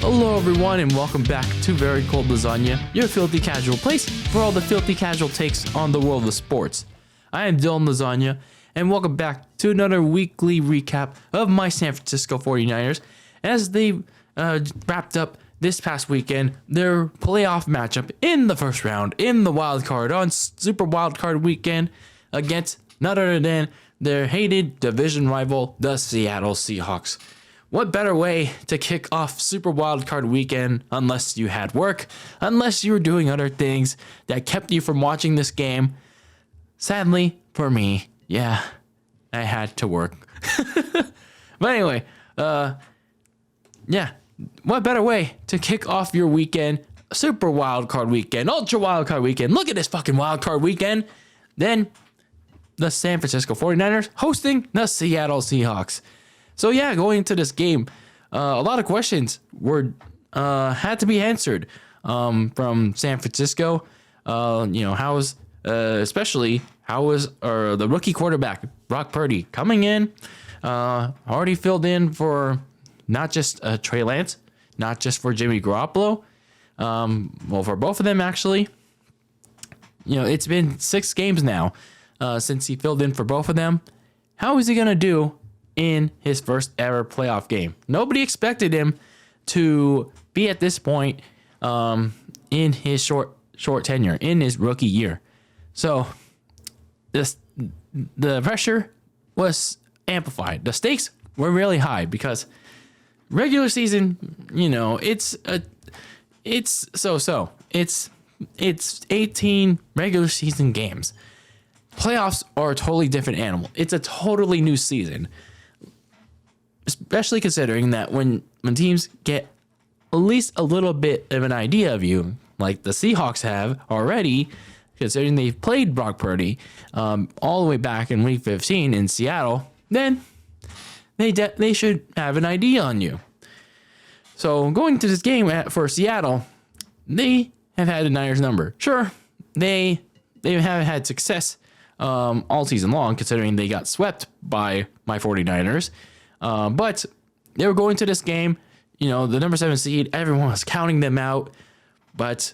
Hello everyone and welcome back to Very Cold Lasagna, your filthy casual place for all the filthy casual takes on the world of sports. I am DylanLasagna and welcome back to another weekly recap of my San Francisco 49ers as they wrapped up this past weekend their playoff matchup in the first round in the wild card on Super Wild Card weekend against none other than their hated division rival, the Seattle Seahawks. What better way to kick off Super Wild Card weekend unless you had work, unless you were doing other things that kept you from watching this game? Sadly, for me, yeah, I had to work. But anyway, yeah, what better way to kick off your weekend, Super Wild Card weekend, Ultra Wild Card weekend, look at this fucking Wild Card weekend, than the San Francisco 49ers hosting the Seattle Seahawks. So yeah, going into this game, a lot of questions were had to be answered from San Francisco. How was the rookie quarterback Brock Purdy coming in? Already filled in for not just Trey Lance, not just for Jimmy Garoppolo. For both of them actually. It's been 6 games now since he filled in for both of them. How is he gonna do in his first ever playoff game? Nobody expected him to be at this point in his short tenure, in his rookie year. So the pressure was amplified. The stakes were really high because regular season, it's so-so. It's 18 regular season games. Playoffs are a totally different animal. It's a totally new season. Especially considering that when teams get at least a little bit of an idea of you, like the Seahawks have already, considering they've played Brock Purdy all the way back in Week 15 in Seattle, then they should have an idea on you. So going to this game for Seattle, they have had the Niners number. Sure, they haven't had success all season long, considering they got swept by my 49ers. But they were going to this game, the number 7 seed, everyone was counting them out, but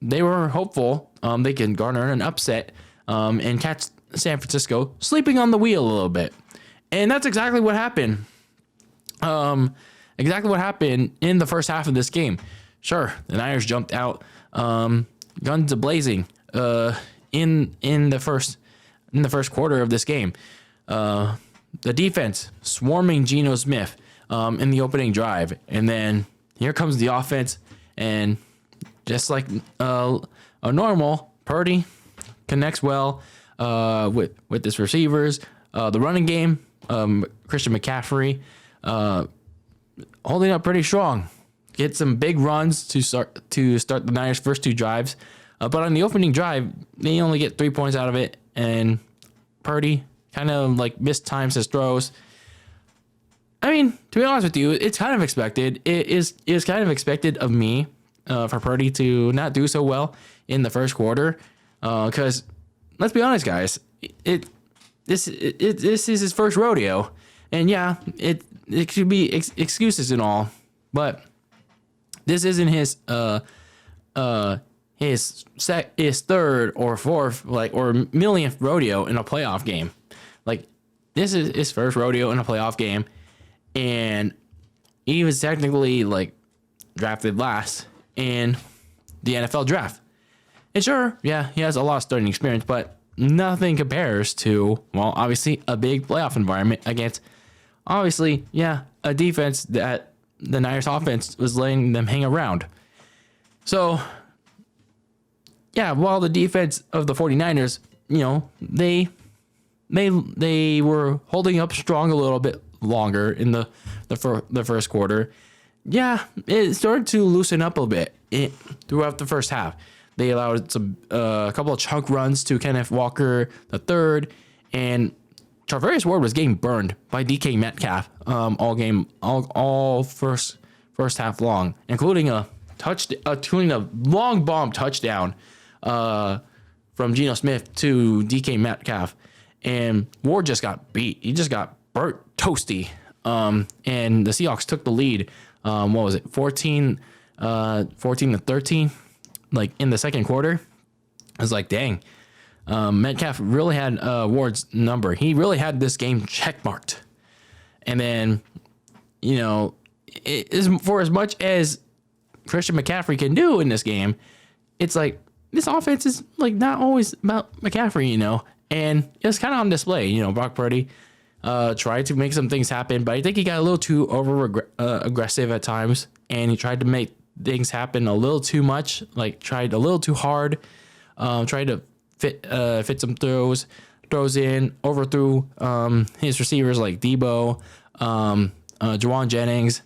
they were hopeful they can garner an upset and catch San Francisco sleeping on the wheel a little bit. And that's exactly what happened. Exactly what happened in the first half of this game. Sure, the Niners jumped out guns a-blazing in the first quarter of this game. The defense swarming Geno Smith in the opening drive. And then here comes the offense. And just like a normal, Purdy connects well with his receivers. The running game, Christian McCaffrey holding up pretty strong. Get some big runs to start the Niners' first 2 drives. But on the opening drive, they only get 3 points out of it. And Purdy kind of mistimes his throws. I mean, to be honest with you, it's kind of expected. It is kind of expected of me for Purdy to not do so well in the first quarter. Because let's be honest, guys, this is his first rodeo, and yeah, it could be excuses and all, but this isn't his third or fourth or millionth rodeo in a playoff game. This is his first rodeo in a playoff game, and he was technically drafted last in the NFL draft. And sure, yeah, he has a lot of starting experience, but nothing compares to, obviously a big playoff environment against, obviously, yeah, a defense that the Niners offense was letting them hang around. So, yeah, while the defense of the 49ers, they were holding up strong a little bit longer in the first quarter. Yeah, it started to loosen up a bit throughout the first half. They allowed a couple of chunk runs to Kenneth Walker the third, and Charvarius Ward was getting burned by DK Metcalf all first half long, including a long bomb touchdown from Geno Smith to DK Metcalf. And Ward just got beat. He just got burnt toasty and the Seahawks took the lead. What was it, 14 to 13, like in the second quarter. I was like, dang, Metcalf really had Ward's number. He really had this game checkmarked. And then, you know, it is for as much as Christian McCaffrey can do in this game, it's like this offense is like not always about McCaffrey, you know, and it's kind of on display. You know, Brock Purdy tried to make some things happen, but I think he got a little too aggressive at times, and he tried to make things happen a little too much, like tried a little too hard, tried to fit some throws in, overthrew his receivers like Debo, Juwan Jennings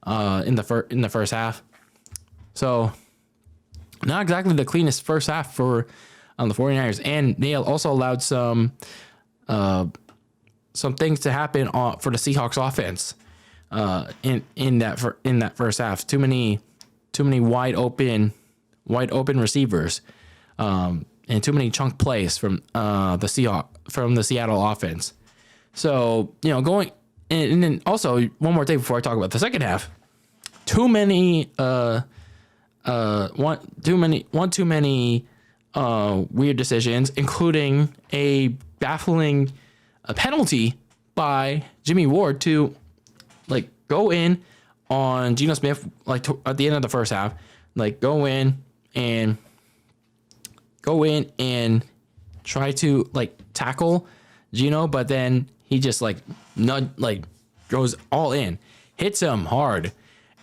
in the first half. So not exactly the cleanest first half for the 49ers, and they also allowed some things to happen for the Seahawks offense in that first half. Too many wide open receivers, and too many chunk plays from the Seattle offense. So, you know, going and then also one more thing before I talk about the second half. Too many weird decisions, including a baffling penalty by Jimmy Ward to like go in on Geno Smith at the end of the first half, like go in and try to like tackle Geno, but then he just goes all in, hits him hard,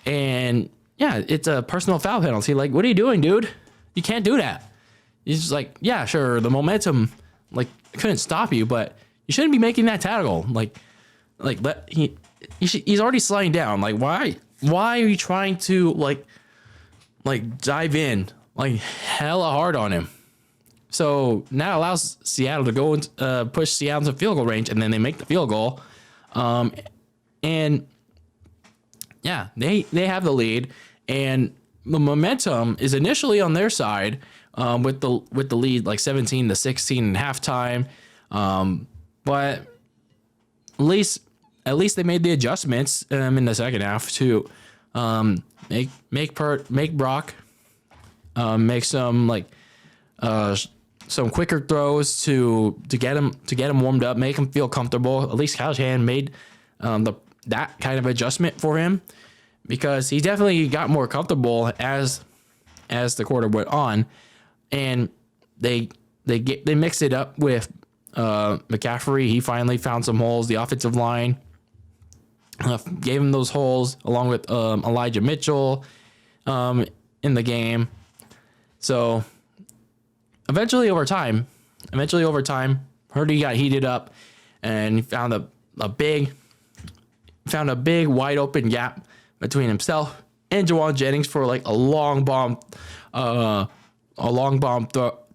and yeah, it's a personal foul penalty. Like, what are you doing, dude? You can't do that. He's just like, yeah, sure, the momentum like couldn't stop you, but you shouldn't be making that tackle. He's already sliding down. Like, why are you trying to like dive in like hella hard on him? So now allows Seattle to go and push Seattle to field goal range, and then they make the field goal. And yeah, they have the lead, and the momentum is initially on their side with the lead like 17-16 at halftime. But at least they made the adjustments in the second half to make Brock make some quicker throws to get him warmed up, make him feel comfortable. At least Kyle Shanahan made that kind of adjustment for him, because he definitely got more comfortable as the quarter went on, and they mixed it up with McCaffrey. He finally found some holes. The offensive line gave him those holes, along with Elijah Mitchell in the game. So eventually over time, Purdy got heated up, and he found a big wide open gap between himself and Juwan Jennings for like a long bomb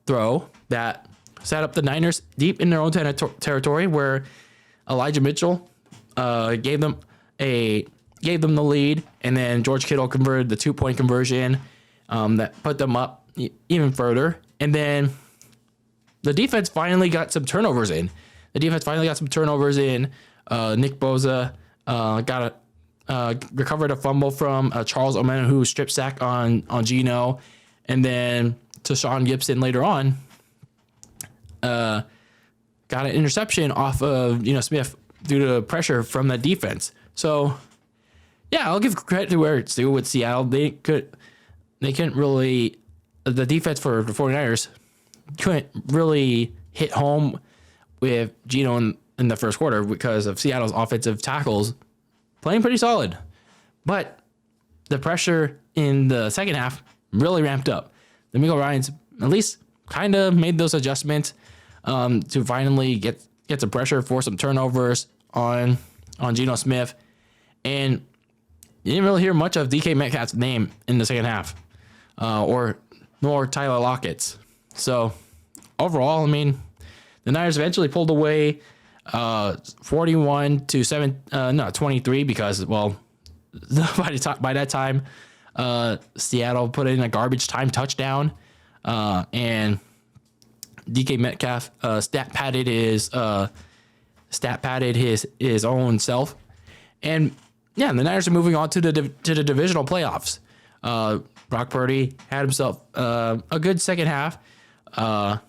throw that set up the Niners deep in their own territory, where Elijah Mitchell gave them the lead, and then George Kittle converted the 2-point conversion that put them up even further. And then the defense finally got some turnovers in. Nick Bosa recovered a fumble from Charles Omenihu strip sack on Geno, and then Tashawn Gibson later on got an interception off of Smith due to pressure from the defense. So yeah, I'll give credit to where it's due with Seattle. They couldn't really, the defense for the 49ers couldn't really hit home with Geno in the first quarter because of Seattle's offensive tackles playing pretty solid. But the pressure in the second half really ramped up. D'Amico Ryans at least kind of made those adjustments to finally get some pressure, force some turnovers on Geno Smith. And you didn't really hear much of DK Metcalf's name in the second half, nor Tyler Lockett's. So overall, I mean, the Niners eventually pulled away 23 because, well, by that time, Seattle put in a garbage time touchdown, and DK Metcalf stat padded his own self, And yeah, the Niners are moving on to the divisional playoffs. Brock Purdy had himself a good second half. Yeah,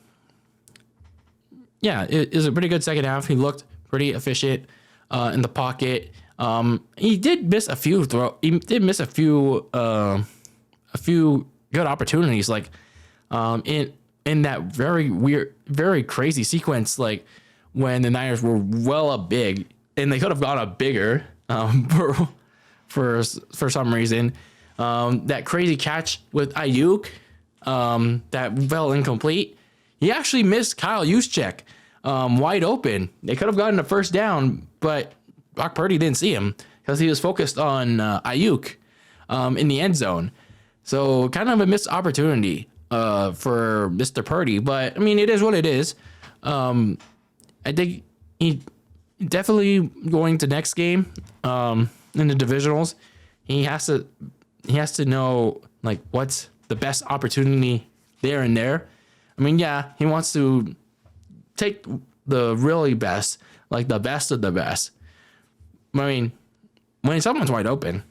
it was a pretty good second half. He looked pretty efficient in the pocket. He did miss a few a few good opportunities, like in that very weird, very crazy sequence, like when the Niners were well up big, and they could have gone up bigger for some reason. That crazy catch with Ayuk that fell incomplete. He actually missed Kyle Juszczyk wide open. They could have gotten a first down, but Brock Purdy didn't see him because he was focused on Ayuk in the end zone. So kind of a missed opportunity for Mr. Purdy. But, I mean, it is what it is. I think he definitely going to next game in the divisionals. He has to know, like, what's the best opportunity there and there. I mean, yeah, he wants to take the really best, like the best of the best. I mean, when someone's wide open,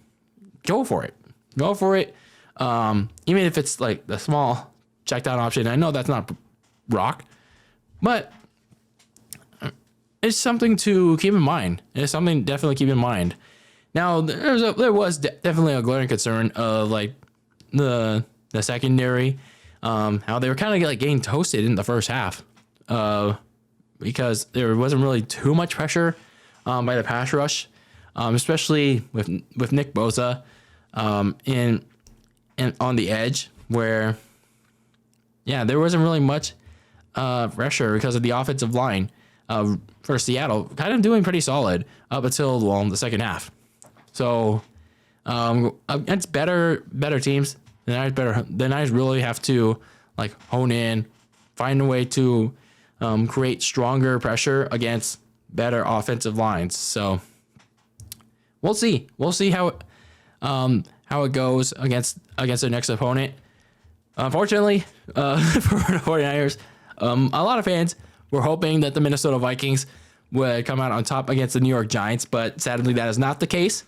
go for it. Go for it. Even if it's like the small check down option. I know that's not Brock, but it's something to keep in mind. It's something to definitely keep in mind. Now, there was definitely a glaring concern of like the secondary, how they were kind of like getting toasted in the first half, because there wasn't really too much pressure by the pass rush, especially with Nick Bosa, and on the edge where, yeah, there wasn't really much pressure because of the offensive line for Seattle, kind of doing pretty solid up until the second half. So against better teams, the Niners really have to like hone in, find a way to create stronger pressure against better offensive lines. So we'll see. We'll see how it goes against their next opponent. Unfortunately, for the 49ers, a lot of fans were hoping that the Minnesota Vikings would come out on top against the New York Giants, but sadly that is not the case.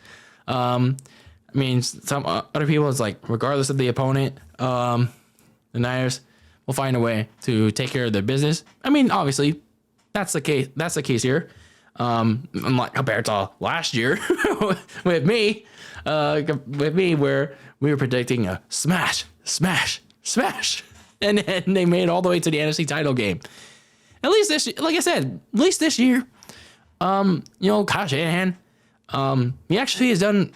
I mean, some other people, it's like, regardless of the opponent, the Niners will find a way to take care of their business. I mean, obviously, that's the case. That's the case here. Like compared to last year with me, where we were predicting a smash, and then they made it all the way to the NFC title game. At least this, like I said, at least this year, Kyle Shanahan, he actually has done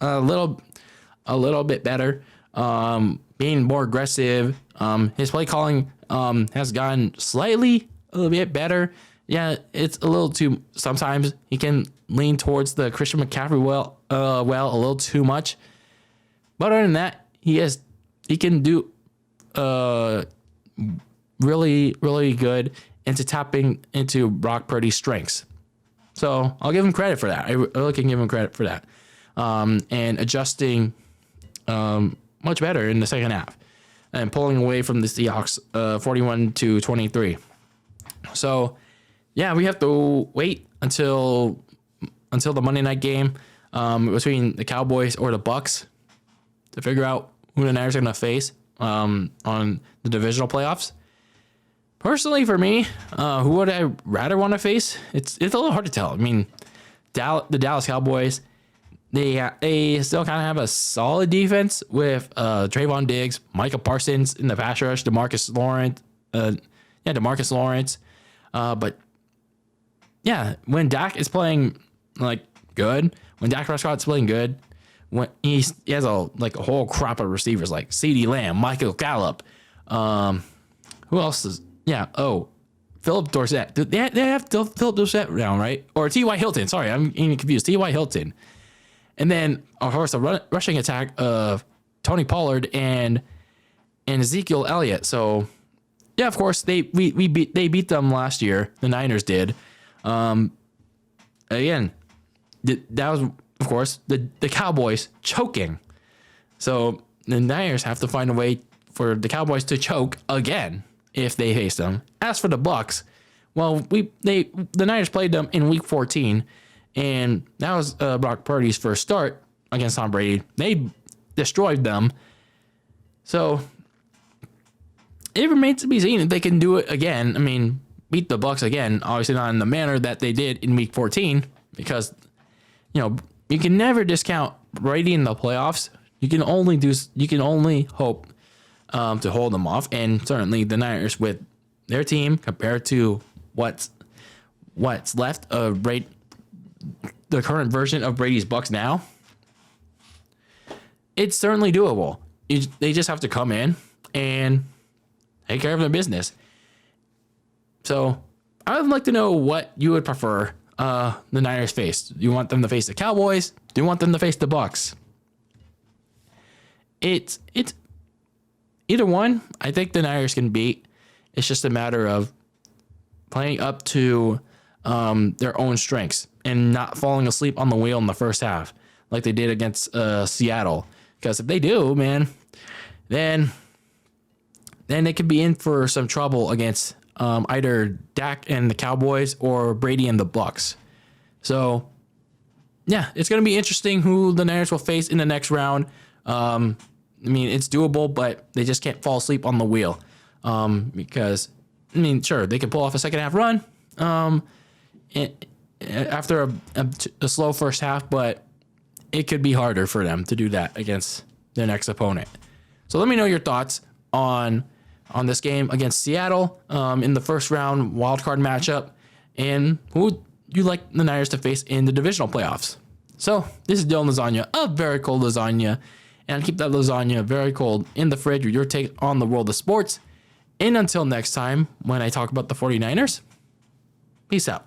a little bit better, being more aggressive. His play calling has gotten slightly a little bit better. Yeah, it's a little too. Sometimes he can lean towards the Christian McCaffrey a little too much. But other than that, he can do really, really good into tapping into Brock Purdy's strengths. So I'll give him credit for that. I really can give him credit for that. And adjusting much better in the second half and pulling away from the Seahawks 41-23. So yeah, we have to wait until the Monday night game between the Cowboys or the Bucs to figure out who the Niners are going to face on the divisional playoffs. Personally, for me, who would I rather want to face? It's a little hard to tell. I mean, the Dallas Cowboys, they still kind of have a solid defense with Trayvon Diggs, Micah Parsons in the pass rush, Demarcus Lawrence. But yeah, when Dak is playing like good, when Dak Prescott's playing good, when he has a whole crop of receivers like CeeDee Lamb, Michael Gallup, who else is? Yeah. Oh, Philip Dorsett. They have Philip Dorsett now, right? Or T.Y. Hilton. Sorry, I'm getting confused. T.Y. Hilton. And then, of course, the rushing attack of Tony Pollard and Ezekiel Elliott. So, yeah, of course, they beat them last year. The Niners did. Again, that was, of course, the Cowboys choking. So the Niners have to find a way for the Cowboys to choke again if they face them. As for the Bucs, well, the Niners played them in Week 14, And that was Brock Purdy's first start against Tom Brady. They destroyed them. So it remains to be seen if they can do it again. I mean, beat the Bucs again. Obviously not in the manner that they did in Week 14, because you can never discount Brady in the playoffs. You can only hope to hold them off, and certainly the Niners with their team compared to what's left of the current version of Brady's Bucs now. It's certainly doable. They just have to come in and take care of their business. So I would like to know what you would prefer the Niners face. Do you want them to face the Cowboys? Do you want them to face the Bucs? It's either one. I think the Niners can beat. It's just a matter of playing up to their own strengths and not falling asleep on the wheel in the first half like they did against Seattle. Because if they do, man, then they could be in for some trouble against either Dak and the Cowboys or Brady and the Bucs. So, yeah, it's going to be interesting who the Niners will face in the next round. I mean, it's doable, but they just can't fall asleep on the wheel. Because, I mean, sure, they can pull off a second half run after a slow first half, but it could be harder for them to do that against their next opponent. So let me know your thoughts on this game against Seattle in the first round wild card matchup, and who you like the Niners to face in the divisional playoffs. So this is DylanLasagna of Very Cold Lasagna, and keep that lasagna very cold in the fridge with your take on the world of sports. And until next time, when I talk about the 49ers, peace out.